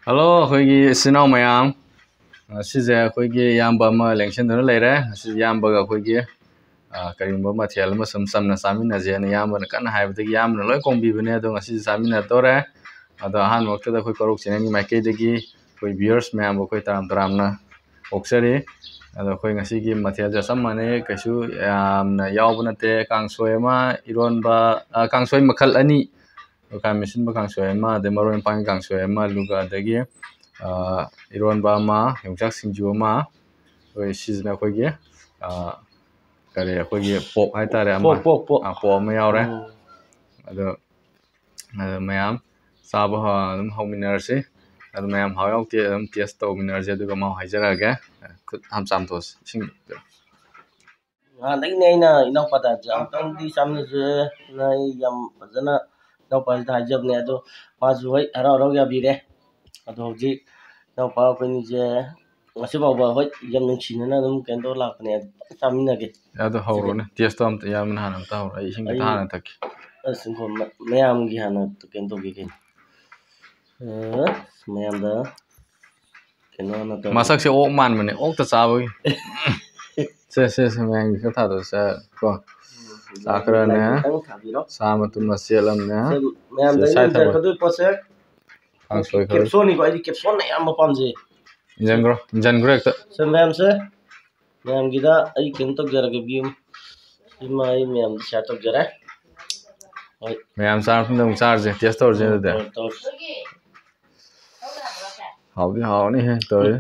Hello ꯑꯩꯈꯣꯏꯒꯤ ꯏꯆꯤꯟ ꯏꯅꯥꯎ ꯃꯌꯥꯝ ꯉꯁꯤꯁꯦ ꯑꯩꯈꯣꯏꯒꯤ ꯏꯌꯥꯝꯕ ꯑꯃ ꯂꯦꯡꯁꯤꯟꯗꯨꯅ ꯂꯩꯔꯦ ꯉꯁꯤ ꯏꯌꯥꯝꯕꯒ ꯑꯩꯈꯣꯏꯒꯤ ꯀꯔꯤꯒꯨꯝꯕ ꯃꯊꯦꯜ ꯑꯃ ꯁꯨꯝ ꯆꯝꯅ ꯆꯥꯃꯤꯟꯅꯁꯦꯅ ꯏꯌꯥꯝꯕꯅ ꯀꯟꯅ ꯍꯥꯏꯕꯗꯒꯤ ꯏꯌꯥꯝꯕꯅ ꯂꯣꯏ ꯀꯣꯡꯕꯤꯕꯅꯦ ꯑꯗꯣ ꯉꯁꯤꯁꯦ ꯆꯥꯃꯤꯟꯅꯗꯧꯔꯦ ꯑꯗꯣ ꯑꯍꯥꯟꯕ ꯃꯛꯇꯗ ꯑꯩꯈꯣꯏ ꯀꯣꯔꯧ ꯆꯦꯅꯦꯜꯒꯤ ꯃꯥꯏꯀꯩꯗꯒꯤ ꯑꯩꯈꯣꯏ ꯚꯤꯌꯔꯁ ꯃꯌꯥꯝꯕꯨ ꯑꯩꯈꯣꯏ ꯇꯔꯥꯝ ꯇꯔꯥꯝꯅ ꯑꯣꯛꯆꯔꯤ ꯑꯗꯣ ꯑꯩꯈꯣꯏ ꯉꯁꯤꯒꯤ ꯃꯊꯦꯜꯁꯦ ꯑꯆꯝꯕꯅꯤ ꯀꯩꯁꯨ ꯌꯥꯝꯅ ꯌꯥꯎꯕ ꯅꯠꯇꯦ ꯀꯥꯡꯁꯣꯏ ꯑꯃ ꯏꯔꯣꯟꯕ ꯀꯥꯡꯁꯣꯏ ꯃꯈꯜ ꯑꯅꯤ ꯈꯥꯃꯦꯟ ꯑꯁꯤꯟꯕ ꯀꯥꯡꯁꯣꯏ ꯑꯃ ꯑꯗꯩ ꯃꯔꯣꯏ ꯃꯄꯥꯡ ꯀꯥꯡꯁꯣꯏ ꯑꯃ ꯑꯗꯨꯒ ꯑꯗꯒꯤ ꯏꯔꯣꯟꯕ ꯑꯃ ꯌꯣꯡꯆꯥꯛ ꯁꯤꯡꯖꯨ ꯑꯃ ꯑꯩꯈꯣꯏ ꯁꯤꯁꯤꯅ ꯑꯩꯈꯣꯏꯒꯤ ꯀꯔꯤ ꯑꯩꯈꯣꯏꯒꯤ ꯄꯣꯛ ꯍꯥꯏꯇꯥꯔꯦ ꯑꯃ ꯄꯣꯛ ꯄꯣꯛ ꯑꯃ ꯌꯥꯎꯔꯦ ꯑꯗꯣ ꯃꯌꯥꯝ ꯆꯥꯕ ꯑꯗꯨꯝ ꯍꯧꯃꯤꯟꯅꯔꯁꯤ ꯑꯗꯨ ꯃꯌꯥꯝ ꯍꯥꯎ ꯌꯥꯎꯗꯦ ꯑꯗꯨꯝ ꯇꯦꯁ ꯇꯧꯃꯤꯟꯅꯔꯁꯤ ꯑꯗꯨꯒ ꯃꯍꯥꯎ ꯍꯥꯏꯖꯔꯛꯑꯒꯦ ꯈꯨꯠ ꯍꯥꯝ ꯆꯥꯝꯊꯣꯛꯑꯁꯤ ꯏꯁꯤꯡ ꯅꯍꯥꯟꯗꯒꯤꯅꯦ ꯑꯩꯅ ꯏꯅꯥꯎꯄꯥꯗ ꯑꯃꯨꯛꯇꯪꯗꯤ ꯆꯥꯃꯤꯟꯅꯁꯦ ꯑꯩ ꯌꯥꯝ ꯐꯖꯅ ꯏꯅꯥꯎꯄꯥꯁꯤꯗ ꯍꯥꯏꯖꯕꯅꯦ ꯑꯗꯣ ꯃꯥꯁꯨ ꯍꯣꯏ ꯍꯔꯥꯎ ꯍꯔꯥꯎ ꯌꯥꯕꯤꯔꯦ ꯑꯗꯣ ꯍꯧꯖꯤꯛ ꯏꯅꯥꯎꯄꯥ ꯑꯩꯈꯣꯏꯅꯤꯁꯦ ꯉꯁꯤ ꯐꯥꯎꯕ ꯍꯣꯏ ꯌꯥꯝ ꯅꯨꯡꯁꯤꯅꯅ ꯑꯗꯨꯝ ꯀꯩꯅꯣ ꯇꯧꯔ ꯂꯥꯛꯄꯅꯦ ꯆꯥꯃꯤꯟꯅꯒꯦ ꯑꯗꯣ ꯍꯧꯔꯣꯅꯦ ꯇꯦꯁꯇꯣ ꯑꯝꯇ ꯏꯌꯥꯝꯕꯅ ꯍꯥꯟꯅ ꯑꯝꯇ ꯍꯧꯔꯣ ꯑꯩ ꯏꯁꯤꯡ ꯈꯤꯇ ꯍꯥꯟꯅ ꯊꯛꯀꯦ ꯑꯁ ꯃꯌꯥꯝꯒꯤ ꯍꯥꯟꯅ ꯀꯩꯅꯣ ꯇꯧꯒꯦ ꯀꯩꯅꯣ ꯃꯌꯥꯝꯗ ꯀꯩꯅꯣ ꯍꯥꯟꯅ ꯇꯧꯔꯒꯦ ꯃꯁꯛꯁꯦ ꯑꯣꯛ ꯃꯥꯟꯕꯅꯦ ꯑꯣꯛꯇ ꯆꯥꯕꯒꯤ ꯁꯦ ꯃꯌꯥꯝꯒꯤ ꯈꯔ ꯊꯥꯗꯣꯛꯁꯦ ꯀꯣ ꯆꯥꯛ ꯈꯔꯅꯦ ꯆꯥ ꯃꯇꯨꯝ ꯃꯆꯦꯠ ꯑꯃꯅꯦ ꯃꯌꯥꯝꯗ ꯑꯩꯅ ꯏꯟꯖꯔꯛꯀꯗꯣꯏ ꯄꯣꯠꯁꯦ ꯀꯥꯡꯁꯣꯏ ꯈꯔ ꯀꯦꯞꯁꯣꯟꯅꯤꯀꯣ ꯑꯩꯗꯤ ꯀꯦꯞꯁꯣꯟꯅ ꯑꯌꯥꯝꯕ ꯄꯥꯝꯖꯩ ꯏꯟꯖꯟꯈ꯭ꯔꯣ ꯍꯦꯛꯇ ꯁꯦ ꯃꯌꯥꯝꯁꯦ ꯃꯌꯥꯝꯒꯤꯗ ꯑꯩ ꯀꯩꯅꯣ ꯇꯧꯖꯔꯒꯦ ꯚꯤꯌꯨ ꯁꯤꯃ ꯑꯩ ꯃꯌꯥꯝꯗ ꯁꯤꯌꯥꯔ ꯇꯧꯖꯔꯦ ꯍꯣꯏ ꯃꯌꯥꯝ ꯆꯥꯔ ꯃꯇꯨꯡꯗ ꯑꯃꯨꯛ ꯆꯥꯔꯁꯦ ꯇꯦꯁ ꯇꯧꯔꯁꯦ ꯑꯗꯨꯗꯤ ꯍꯥꯎꯗꯤ ꯍꯥꯎꯔꯅꯤꯍꯦ ꯇꯧꯔꯤꯁꯦ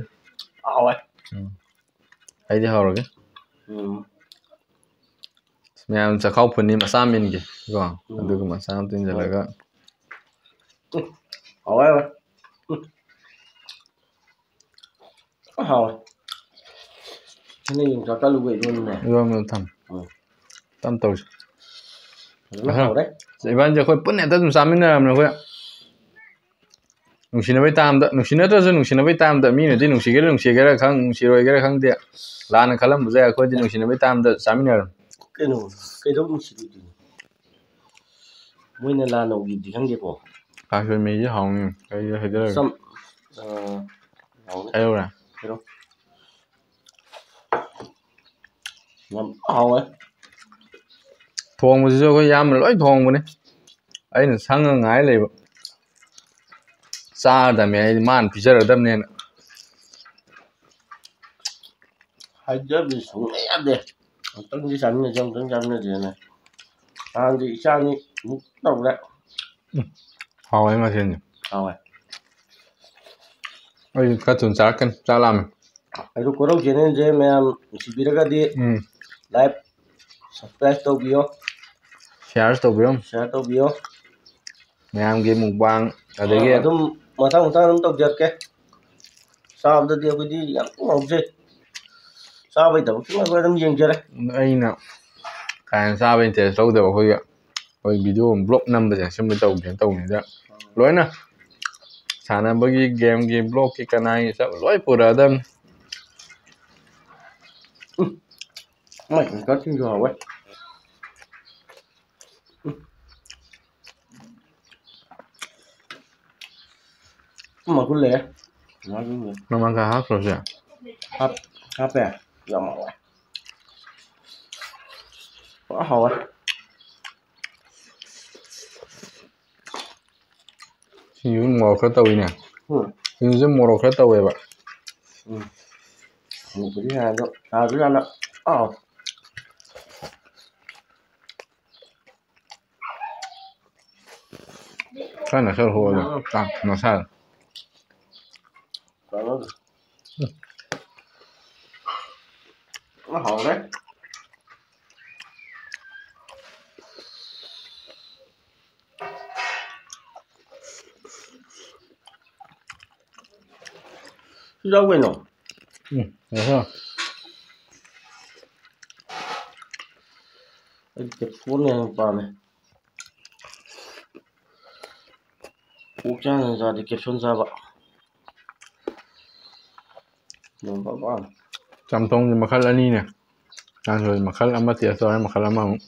ꯍꯥꯎꯋꯦ ꯑꯩꯗꯤ ꯍꯧꯔꯒꯦ ꯃꯌꯥꯝ ꯆꯈꯥꯎ ꯐꯨꯟꯅꯤ ꯃꯆꯥ ꯑꯃ ꯏꯟꯒꯦ ꯀꯣ ꯑꯗꯨꯒ ꯃꯆꯥ ꯑꯃ ꯇꯤꯟꯁꯤꯜꯂꯒ ꯍꯥꯎꯋꯦ ꯍꯥꯎꯋꯦ ꯁꯤꯅ ꯌꯣꯡꯆꯥꯛ ꯀꯜꯂꯨꯒ ꯏꯔꯣꯟꯕꯅꯦ ꯏꯔꯣꯟꯕꯗꯣ ꯇꯞ ꯇꯧꯁꯤ ꯐꯖꯅ ꯍꯥꯎꯔꯦ ꯏꯕꯥꯅꯤꯁꯦ ꯑꯩꯈꯣꯏ ꯄꯨꯟꯅ ꯍꯦꯛꯇ ꯑꯗꯨꯝ ꯆꯥꯃꯤꯟꯅꯔꯕꯅꯦ ꯑꯩꯈꯣꯏ ꯅꯨꯡꯁꯤꯅꯕꯩ ꯇꯥꯝꯗ ꯅꯨꯡꯁꯤꯅꯗ꯭ꯔꯁꯨ ꯅꯨꯡꯁꯤꯅꯕꯩ ꯇꯥꯝꯗ ꯃꯤꯅꯗꯤ ꯅꯨꯡꯁꯤꯒꯦꯔꯥ ꯅꯨꯡꯁꯤꯒꯦꯔꯥ ꯅꯨꯡꯁꯤꯔꯣꯏꯒꯦꯔꯥ ꯈꯪꯗꯦ ꯂꯥꯟꯅ ꯈꯜꯂꯝꯕꯁꯨ ꯌꯥꯏ ꯑꯩꯈꯣꯏꯗꯤ ꯅꯨꯡꯁꯤꯅꯕꯩ ꯇꯥꯝꯗ ꯆꯥꯃꯤꯟꯅꯔꯕꯅꯤ ꯀꯩꯅꯣ ꯀꯩꯗꯧ ꯅꯨꯡꯁꯤꯔꯣꯏꯗꯣꯏꯅꯣ ꯃꯣꯏꯅ ꯂꯥꯟꯅ ꯎꯕꯤꯕꯗꯤ ꯈꯪꯗꯦꯀꯣ ꯀꯥꯡꯁꯣꯏ ꯃꯩꯁꯦ ꯍꯥꯎꯅꯤ ꯀꯩ ꯍꯩꯖꯔꯒꯦ ꯍꯩꯔꯧꯔꯥ ꯌꯥꯝ ꯍꯥꯎꯋꯦ ꯊꯣꯡꯕꯁꯤꯁꯨ ꯑꯩꯈꯣꯏ ꯏꯌꯥꯝꯕꯅ ꯂꯣꯏ ꯊꯣꯡꯕꯅꯤ ꯑꯩꯅ ꯁꯪꯉ ꯉꯥꯏ ꯂꯩꯕ ꯆꯥꯔꯗꯝꯃꯦ ꯑꯩꯗꯤ ꯃꯥꯅ ꯄꯤꯖꯔꯗꯝꯅꯦꯅ ꯍꯥꯏꯖꯕꯗꯤ ꯁꯨꯡꯌꯥ ꯌꯥꯗꯦ ꯑꯃꯨꯛꯇꯪꯗꯤ ꯆꯥꯃꯤꯟꯅꯁꯦꯅ ꯅꯍꯥꯟꯗꯤ ꯏꯆꯥꯅꯤ ꯑꯃꯨꯛ ꯇꯧꯔꯦ ꯍꯥꯎꯋꯦ ꯃꯊꯦꯜꯁꯦ ꯍꯥꯎꯋꯦ ꯑꯩ ꯈꯔ ꯊꯨꯅ ꯆꯥꯔꯛꯀꯅꯤ ꯆꯥꯛ ꯂꯥꯝꯃꯦ ꯑꯗꯨ ꯀꯣꯔꯧ ꯆꯦꯅꯦꯜꯁꯦ ꯃꯌꯥꯝ ꯅꯨꯡꯁꯤꯕꯤꯔꯒꯗꯤ ꯂꯥꯏꯛ ꯁꯕꯁꯀ꯭ꯔꯥꯏꯕ ꯇꯧꯕꯤꯌꯣ ꯁꯤꯌꯥꯔ ꯇꯧꯕꯤꯌꯣ ꯃꯌꯥꯝꯒꯤ ꯃꯨꯛꯕꯥꯡ ꯑꯗꯒꯤ ꯑꯗꯨꯝ ꯃꯊꯪ ꯑꯗꯨꯝ ꯇꯧꯖꯔꯛꯀꯦ ꯆꯥꯕꯗꯗꯤ ꯑꯩꯈꯣꯏꯗꯤ ꯌꯥꯝ ꯉꯥꯎꯖꯩ ꯆꯥꯕꯩ ꯊꯕꯛꯁꯤꯃ ꯑꯩꯈꯣꯏ ꯑꯗꯨꯝ ꯌꯦꯡꯖꯔꯦ ꯑꯩꯅ ꯀꯥ ꯍꯦꯟꯅ ꯆꯥꯕ ꯏꯟꯇꯔꯦꯁ ꯂꯧꯗꯕ ꯑꯩꯈꯣꯏ ꯚꯤꯗꯤꯑꯣ ꯕ꯭ꯂꯣꯛ ꯅꯝꯕꯁꯦ ꯁꯨꯝꯕ ꯇꯧꯕꯅꯤꯗ ꯂꯣꯏꯅ ꯁꯥꯟꯅꯕꯒꯤ ꯒꯦꯝꯒꯤ ꯕ꯭ꯂꯣꯛꯀꯤ ꯀꯅꯥꯒꯤ ꯆꯠ ꯂꯣꯏ ꯄꯨꯔꯛꯑꯗꯕꯅꯤ ꯌꯣꯡꯆꯥꯛꯁꯤꯡꯁꯨ ꯍꯥꯎꯋꯦ ꯃꯒꯨꯟ ꯂꯩꯌꯦ ꯅꯣꯡꯃꯥꯡꯈꯥ ꯍꯥꯞꯈ꯭ꯔꯁꯦ ꯍꯥꯞꯄꯦ ꯌꯥꯝ ꯍꯥꯎꯋꯦ ꯍꯥꯎꯋꯦ ꯁꯤꯡꯖꯨ ꯃꯣꯔꯣꯛ ꯈꯔ ꯇꯧꯋꯤꯅꯦ ꯁꯤꯡꯖꯨꯁꯦ ꯃꯣꯔꯣꯛ ꯈꯔ ꯇꯧꯋꯦꯕ ꯃꯣꯔꯣꯛꯄꯨꯗꯤ ꯁꯥꯏ ꯑꯗꯣ ꯁꯥꯔꯁꯨ ꯌꯥꯝꯅ ꯍꯥꯎꯋꯦ ꯈꯔ ꯅꯛꯁꯜꯂꯣ ꯑꯗꯣ ꯃꯁꯥꯗ ꯍꯥꯎꯔꯦ ꯌꯥꯎ ꯀꯩꯅꯣ ꯑꯩꯗꯤ ꯀꯦꯞꯁꯨꯜꯅ ꯍꯦꯟꯅ ꯄꯥꯝꯃꯦ ꯑꯣꯛ ꯆꯥꯅ ꯆꯥꯗꯦ ꯀꯦꯞꯁꯨꯜ ꯆꯥꯕ ꯆꯝꯊꯣꯡꯁꯦ ꯃꯈꯜ ꯑꯅꯤꯅꯦ ꯀꯥꯡꯁꯣꯏ ꯃꯈꯜ ꯑꯃ ꯇꯦꯁ ꯇꯧꯔꯦ ꯃꯈꯜ ꯑꯃꯃꯨꯛ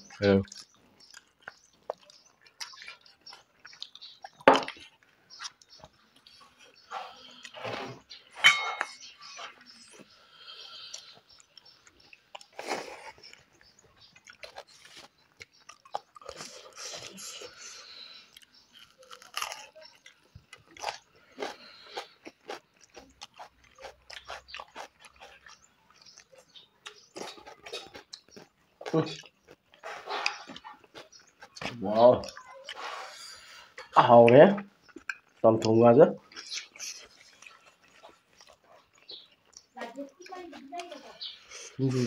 Wow, hào đấy, toàn thùng ra chứ.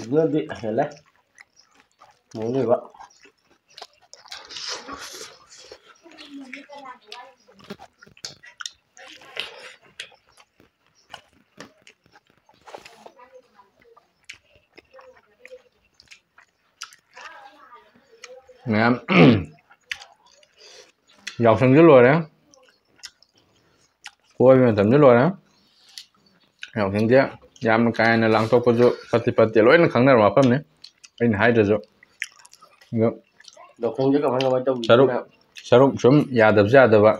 Nó bị hết đấy, muốn gì vậy? Nè em dọc sân dứt luôn đấy, cua mình tầm dứt luôn đấy, dọc sân chứ, yam cái này lang to pati pati lo ini khang nào mà phẩm này, ini hai rồi, ngựa, Đồ không chứ không phải đâu. sarup sum ya dabza ada ba,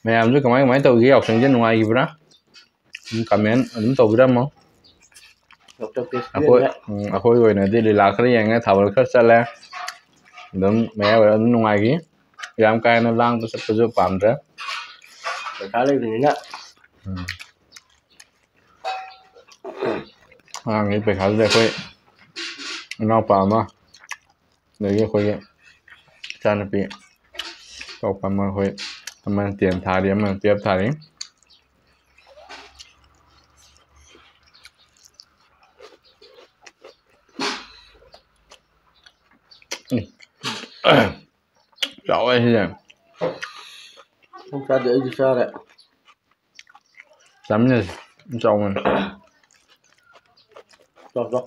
mày làm chứ cái máy tàu ghi dọc sân chứ ngoài gì bữa, comment đúng tàu bữa mà, aku rồi này đi lạc cái gì nghe thảo cái sao là, đúng mẹ rồi ngoài gì, yam cái này lang to sắp tới pam ra. Khá lên thì nè. Nghĩ về khá là khỏe, nó pam mà, để cái khỏe, cha nó bị, cậu pam mà khỏe, mà tiền thà đi mà tiếp thà đi. Cháu ấy thế nào? Không sao để gì sao đấy. Chấm nha, cháu mình. Rồi.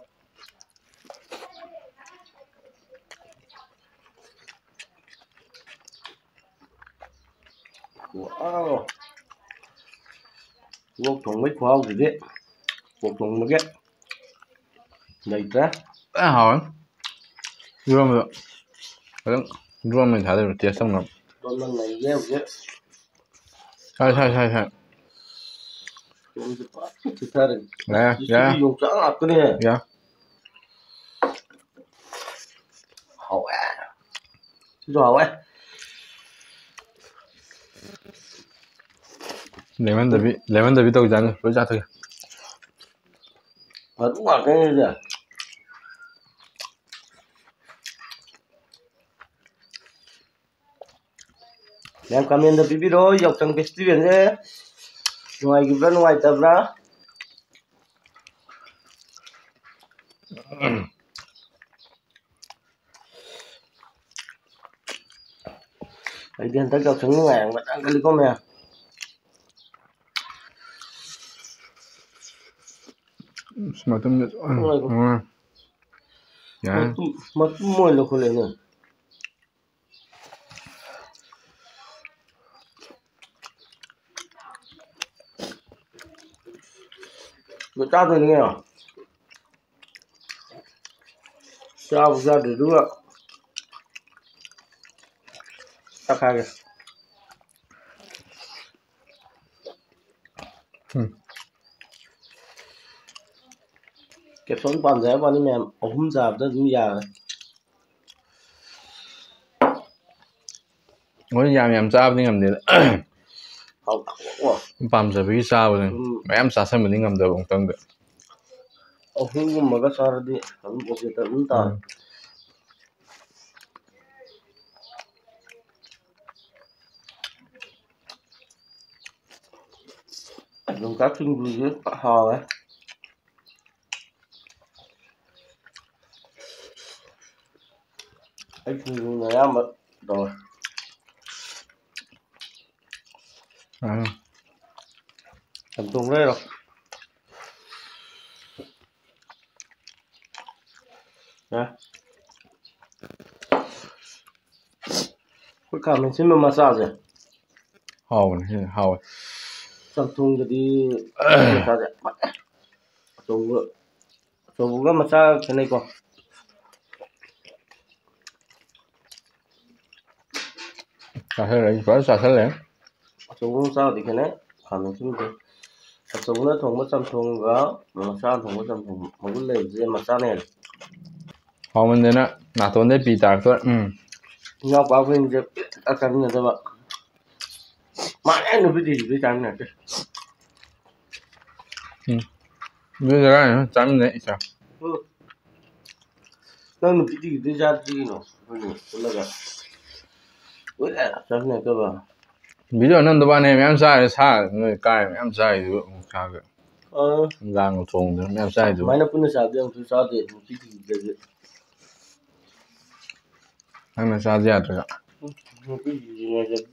Wow. Vô thùng mấy khoa gì đấy. Vô thùng mấy cái. Này ra. hỏi. Đưa mà được. Đưa mình thả được tiệt xong rồi. Con lần này gieo chứ. Sai. Dạ. Dùng chẳng lặp cái này. Dạ. Hậu à. Rồi ấy. Lemon David tao dán rồi ra thôi. Đúng là cái gì à? Em comment the video dọc trong cái video nhé. Ngoài cái bên ngoài tập ra. Cái điện tới dọc trong ngoài mà ăn cái con mè. Sematum được. Dạ. Mà mồi là không lên nữa. Nó cha rồi nghe à? Cha ra để đúng ạ. Tắc hai kìa. Kẹp sống bàn rẽ vào đi mẹ ống giảm rất già. Ngồi nhà em sao đi ngầm đi. Không. Pam giờ bị sao rồi. Mẹ em sao xem mình đi ngầm được ông tân được. Không mà cái sao đi. Không có gì tận ta. Dùng các sinh vật dưới hò ấy. Anh dùng người ăn mà rồi. Tầm tung đây rồi. Nè. Cái cả mình xin một massage. Hào. Tầm tung jadi massage. Coba massage cái này con. Sao thế đấy, có sao thế đấy. Coba sao thì cái này. Mình xin được. Coba nó thùng mất thùng gáo. Massage thùng mất thùng. Một cái lề dây massage này. Hào mình đến á. Nà tôn đấy bị tạc thôi. Nhau báo viên dẹp các cái này thôi bạn. Mà em nó biết gì với cái này chứ. Bây giờ cái này chấm đấy sao? ꯅꯪ ꯅꯨꯄꯤꯗꯤ ꯆꯥꯗ꯭ꯔꯤꯅꯣ ꯑꯩꯈꯣꯏꯅꯤ ꯄꯨꯜꯂꯒ ꯀꯨꯏꯔꯦ ꯆꯥꯃꯤꯟꯅꯗꯕ video ꯅꯝꯗꯕꯅꯦ ꯃꯌꯥꯝ ꯆꯥꯔꯦ ꯁꯥ ꯅꯣꯏ ꯀꯥꯏ ꯃꯌꯥꯝ ꯆꯥꯏꯗꯨ ꯁꯥꯒ ꯅꯨꯡꯗꯥꯡꯒ ꯊꯣꯡꯗꯅ ꯃꯌꯥꯝ ꯆꯥꯏꯗꯨ ꯁꯨꯃꯥꯏꯅ ꯄꯨꯟꯅ ꯆꯥꯕꯗꯤ ꯑꯃꯨꯛꯁꯨ ꯆꯥꯗꯦ ꯅꯨꯄꯤ ꯊꯤꯕꯗꯗꯤ ꯅꯪꯅ ꯆꯥꯖꯦ ꯌꯥꯗ꯭ꯔꯒ ꯅꯨꯄꯤ ꯊꯤꯗ꯭ꯔꯤꯉꯩꯗꯗꯤ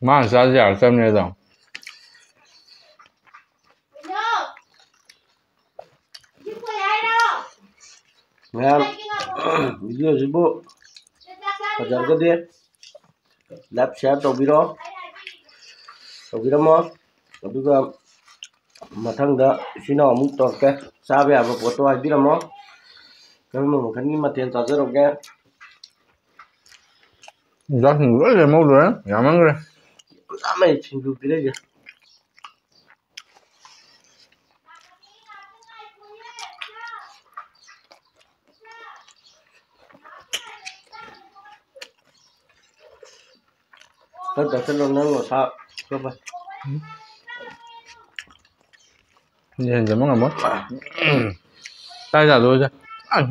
ꯃꯥꯅ ꯆꯥꯖꯦ ꯌꯥꯔꯛꯇꯕꯅꯦ ꯑꯗꯣ ꯃꯌꯥꯝ ꯚꯤꯗꯤꯑꯣꯁꯤꯕꯨ ꯐꯖꯔꯒꯗꯤ ꯂꯥꯏꯛ ꯁꯤꯌꯥꯔ ꯇꯧꯕꯤꯔꯝꯃꯣ ꯑꯗꯨꯒ ꯃꯊꯪꯗ ꯏꯆꯤꯜ ꯏꯅꯥꯎ ꯑꯃꯨꯛ ꯇꯧꯔꯛꯀꯦ ꯆꯥꯕ ꯌꯥꯕ ꯄꯣꯠꯇꯣ ꯍꯥꯏꯕꯤꯔꯝꯃꯣ ꯀꯔꯝꯕ ꯃꯈꯜꯒꯤ ꯃꯊꯦꯜ ꯆꯥꯖꯔꯛꯀꯦ ꯆꯥꯛꯁꯤꯡ ꯂꯣꯏ ꯂꯦꯝꯍꯧꯗ꯭ꯔꯦ ꯌꯥꯝꯃꯟꯈ꯭ꯔꯦ ꯌꯥꯝꯃꯦ ꯁꯤꯡꯖꯨ ꯄꯤꯔꯛꯏꯁꯦ ꯈꯔ ꯆꯠꯁꯤꯜꯂꯣ ꯅꯪ ꯅꯁꯥ ꯈꯔ ꯐꯩ ꯍꯦꯟꯖꯟꯕ ꯉꯝꯃꯣꯏ ꯆꯥꯛ ꯆꯥꯗꯣꯏꯁꯦ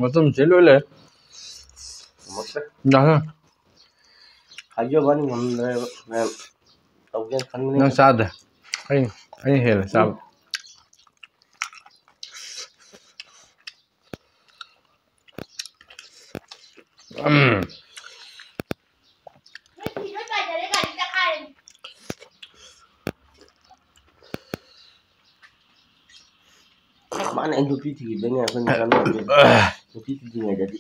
ꯃꯇꯝ ꯁꯤ ꯂꯣꯏ ꯂꯩꯔꯦ ꯍꯥꯏꯖꯕꯅꯤ ꯉꯝꯗ꯭ꯔꯦꯕ ꯃꯌꯥꯝ ꯇꯧꯒꯦꯅ ꯈꯟꯕꯅꯤ ꯅꯪ ꯆꯥꯗꯦ ꯑꯩ ꯍꯦꯜꯂꯦ ꯆꯥꯕ ꯃꯥꯅ ꯑꯩ ꯅꯨꯄꯤ ꯊꯤꯈꯤꯕꯗꯩꯅꯦ ꯑꯩꯈꯣꯏꯅ ꯆꯥꯃꯤꯟꯅꯗ꯭ꯔꯤꯁꯦ ꯅꯨꯄꯤ ꯊꯤꯗ꯭ꯔꯤꯉꯩꯗꯗꯤ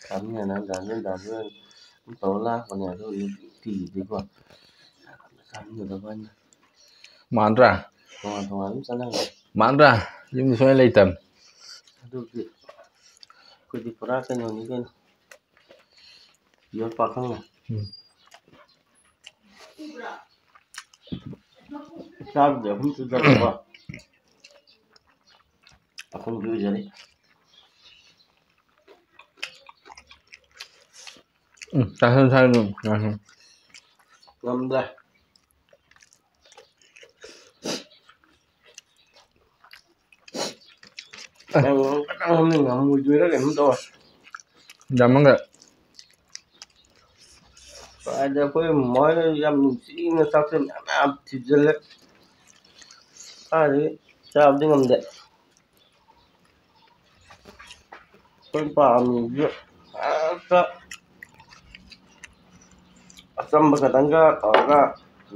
ꯆꯥꯃꯤꯟꯅꯅ ꯗꯥꯟꯁꯟ ꯑꯗꯨꯝ ꯇꯧꯔ ꯂꯥꯛꯄꯅꯦ ꯑꯗꯣ ꯅꯨꯄꯤ ꯊꯤꯈꯤꯕꯗꯩꯀꯣ ꯆꯥꯃꯤꯟꯅꯗꯕ ꯋꯥꯅꯤ ꯃꯥꯟꯗ꯭ꯔꯥ ꯇꯣꯉꯥꯟ ꯇꯣꯉꯥꯟ ꯑꯗꯨꯝ ꯆꯠꯅꯈ꯭ꯔꯦ ꯃꯥꯟꯗ꯭ꯔꯥ ꯌꯨꯝꯗ ꯁꯨꯡꯂꯩ ꯂꯩꯇꯕꯅꯤ ꯑꯗꯨꯗꯤ ꯑꯩꯈꯣꯏꯗꯤ ꯄꯨꯔꯥ ꯀꯩꯅꯣꯅꯤ ꯀꯩꯅꯣ ꯄꯤꯌꯣꯔ ꯄꯥꯈꯪꯅꯤ ꯆꯥꯕꯗꯤ ꯑꯍꯨꯝ ꯁꯨꯖꯔꯦꯀꯣ ꯑꯍꯨꯝꯗꯤ ꯑꯣꯏꯖꯔꯤ ꯆꯥꯁꯟ ꯉꯝꯗ꯭ꯔꯦ ꯉꯝꯃꯣꯏꯗꯣꯏꯔꯥ ꯀꯩꯅꯣꯝ ꯇꯧꯔꯦ ꯌꯥꯝꯃꯟꯒ꯭ꯔꯦ ꯀꯥꯏꯗꯩ ꯑꯩꯈꯣꯏ ꯃꯣꯏꯅ ꯌꯥꯝ ꯅꯨꯡꯁꯤꯅ ꯆꯥꯛꯁꯦ ꯃꯌꯥꯝ ꯃꯌꯥꯝ ꯊꯤꯖꯤꯜꯂꯦ ꯀꯥꯏꯗꯒꯤ ꯆꯥꯕꯗꯤ ꯉꯝꯗꯦ ꯑꯩꯈꯣꯏ ꯄꯥꯝꯃꯤꯁꯦ ꯍꯦꯛꯇ ꯑꯆꯝꯕ ꯈꯇꯪꯒ ꯇꯧꯔꯒ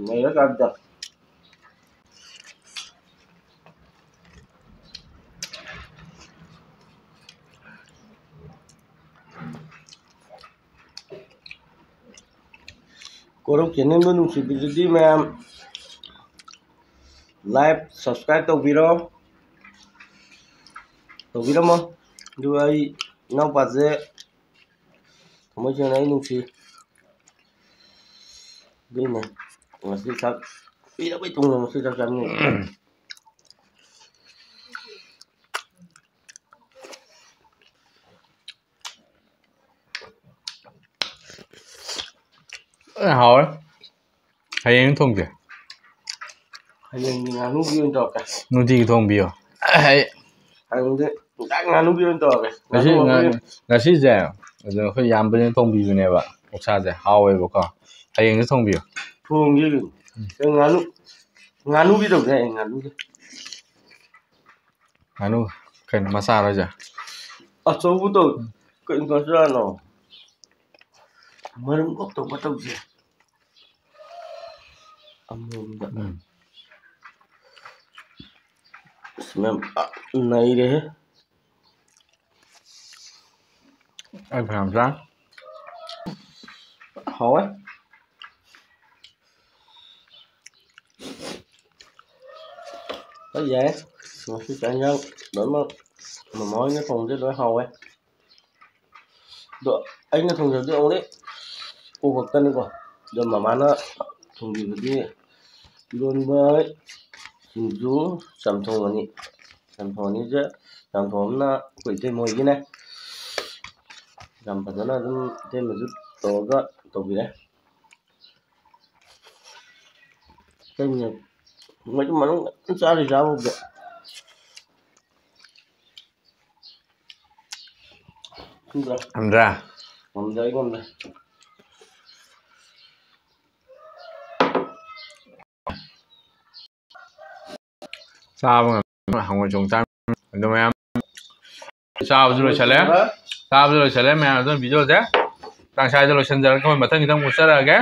ꯅꯩꯔꯀꯥꯟꯗ ꯀꯣꯔꯧ ꯆꯦꯅꯦꯜꯕꯨ ꯅꯨꯡꯁꯤꯕꯤꯔꯗꯤ ꯃꯌꯥꯝ ꯂꯥꯏꯛ ꯁꯕꯁꯀ꯭ꯔꯥꯏꯕ ꯇꯧꯕꯤꯔꯝꯃꯣ ꯑꯗꯨꯒ ꯑꯩ ꯏꯅꯥꯎꯄꯥꯁꯦ ꯊꯃꯣꯏ ꯁꯦꯡꯅ ꯑꯩ ꯅꯨꯡꯁꯤ ꯑꯗꯨꯏꯅꯦ ꯉꯁꯤ ꯆꯥꯛ ꯄꯤꯔꯕꯩ ꯇꯨꯡꯗ ꯉꯁꯤ ꯆꯥꯛ ꯆꯥꯃꯤꯟꯅꯩ ꯍꯥꯎꯔꯦ ꯍꯌꯦꯡ ꯊꯣꯡꯁꯦ ꯍꯌꯦꯡꯗꯤ ꯉꯥꯅꯨꯒꯤ ꯑꯣꯏꯅ ꯇꯧꯔꯛꯀꯦ ꯅꯨꯡꯇꯤꯒꯤ ꯊꯣꯡꯕꯤꯌꯣ ꯍꯌꯦꯡꯗꯤ ꯉꯥꯅꯨꯒꯤ ꯑꯣꯏꯅ ꯇꯧꯔꯒꯦ ꯉꯥꯅꯨ ꯑꯩꯈꯣꯏ ꯉꯁꯤꯁꯦ ꯑꯗ ꯑꯩꯈꯣꯏ ꯏꯌꯥꯝꯕꯅ ꯊꯣꯡꯕꯤꯕꯅꯦꯕ ꯑꯣꯛꯁꯥꯁꯦ ꯍꯥꯎꯋꯦꯕꯀꯣ ꯍꯌꯦꯡꯁꯦ ꯊꯣꯡꯕꯤꯌꯣ ꯊꯣꯡꯒꯦ ꯉꯥꯅꯨꯒꯤ ꯇꯧꯁꯦ ꯍꯌꯦꯡ ꯉꯥꯅꯨ ꯀꯩꯅꯣ ꯃꯆꯥꯔꯣ ꯍꯥꯏꯁꯦ ꯑꯆꯧꯕ ꯇꯧ ꯀꯩꯅꯣ ꯃꯆꯥꯅꯣ ꯃꯔꯨꯝ ꯀꯣꯛꯇꯧꯕ ꯇꯧꯁꯦ ꯑꯃꯣꯝꯗ ꯃꯦꯝ ꯅꯩꯔꯦꯍꯦ ꯑꯩ ꯐꯅꯌꯥꯝ ꯆꯥ ꯍꯥꯎꯋꯦ ꯌꯥꯏ ꯉꯁꯤ ꯆꯥꯛ ꯏꯟꯖꯥꯡ ꯂꯣꯏꯅꯃꯛ ꯃꯃꯥ ꯍꯣꯏꯅ ꯊꯣꯡꯕꯁꯦ ꯂꯣꯏ ꯍꯥꯎꯋꯦ ꯑꯗꯣ ꯑꯩꯅ ꯊꯣꯡꯖꯕꯗꯤ ꯑꯣꯡꯂꯤ ꯑꯣꯛ ꯈꯛꯇꯅꯤꯀꯣ ꯑꯗꯣ ꯃꯃꯥꯅ ꯊꯣꯡꯕꯤꯕꯗꯤ ꯏꯔꯣꯟꯕ ꯁꯤꯡꯖꯨ ꯆꯝꯊꯣꯡ ꯑꯅꯤꯁꯦ ꯆꯝꯊꯣꯡ ꯑꯃꯅ ꯑꯩꯈꯣꯏ ꯏꯇꯩꯃ ꯍꯣꯏꯒꯤꯅꯦ ꯌꯥꯝ ꯐꯖꯅ ꯑꯗꯨꯝ ꯏꯇꯩꯃꯁꯨ ꯇꯧꯔꯒ ꯇꯧꯕꯤꯔꯦ ꯃꯣꯏꯁꯨ ꯃꯅꯨꯡ ꯆꯥꯕꯕꯨꯗꯤ ꯈꯪꯗ꯭ꯔꯥ ꯉꯝꯗ꯭ꯔꯥ ꯉꯝꯗꯦ ꯑꯩ ꯉꯝꯗꯦ ꯆꯥꯕ ꯉꯝ ꯍꯪꯉꯣꯏ ꯆꯣꯡ ꯆꯥ ꯑꯗꯨ ꯃꯌꯥꯝ ꯆꯥꯕꯁꯨ ꯂꯣꯏꯁꯜꯂꯦ ꯆꯥꯕꯁꯨ ꯂꯣꯏꯁꯜꯂꯦ ꯃꯌꯥꯝ ꯑꯗꯨꯅ ꯚꯤꯗꯤꯑꯣꯁꯦ ꯇꯪꯈꯥꯏꯗ ꯂꯣꯏꯁꯤꯟꯖꯔꯒ ꯑꯩꯈꯣꯏ ꯃꯊꯪ ꯈꯤꯇꯪ ꯃꯨꯠꯆꯔꯛꯑꯒꯦ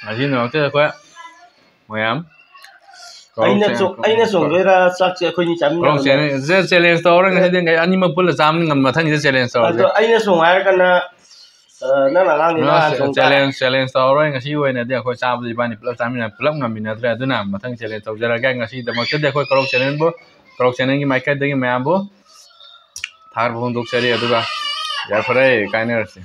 ꯉꯁꯤꯒꯤꯗꯃꯛꯇ ꯑꯩꯈꯣꯏ ꯃꯌꯥꯝ ꯑꯩꯅ ꯆꯣꯡꯗꯣꯏꯔꯥ ꯆꯥꯛꯁꯦ ꯑꯩꯈꯣꯏꯅꯤ ꯆꯥꯃꯤꯟꯅꯕꯅꯦ ꯆꯦꯂꯦꯟꯖ ꯇꯧꯔꯒ ꯉꯁꯤꯗꯤ ꯑꯅꯤꯃꯛ ꯄꯨꯜꯂ ꯆꯥꯕ ꯃꯊꯪꯒꯤꯗ ꯆꯦꯂꯦꯟꯖ ꯇꯧꯔꯁꯦ ꯑꯗꯣ ꯑꯩꯅ ꯆꯣꯡ ꯍꯥꯏꯔꯒꯅ ꯅꯪꯅ ꯑꯉꯥꯡꯅꯤꯅ ꯍꯥꯟꯅ ꯆꯣꯡ ꯇꯥꯔꯦ ꯆꯦꯂꯦꯟꯖ ꯇꯧꯔꯔꯣꯏ ꯉꯁꯤ ꯑꯣꯏꯅꯗꯤ ꯑꯩꯈꯣꯏ ꯆꯥꯕꯗꯤ ꯏꯕꯥꯅꯤ ꯄꯨꯂꯞ ꯆꯥꯃꯤꯟꯅ ꯄꯨꯂꯞ ꯉꯝꯃꯤꯟꯅꯗ꯭ꯔꯦ ꯑꯗꯨꯅ ꯃꯊꯪ ꯆꯦꯂꯦꯟꯖ ꯇꯧꯖꯔꯒꯦ ꯉꯁꯤꯒꯤꯗꯃꯛꯇꯗꯤ ꯑꯩꯈꯣꯏ ꯀꯧꯔꯣꯛ ꯆꯦꯅꯦꯜꯒꯤ ꯃꯥꯏꯀꯩꯗꯒꯤ ꯃꯌꯥꯝꯕꯨ ꯊꯥꯒꯠꯄ ꯐꯣꯡꯗꯣꯛꯆꯔꯤ ꯑꯗꯨꯒ ꯌꯥꯏꯐꯔꯦ ꯀꯥꯏꯅꯔꯁꯤ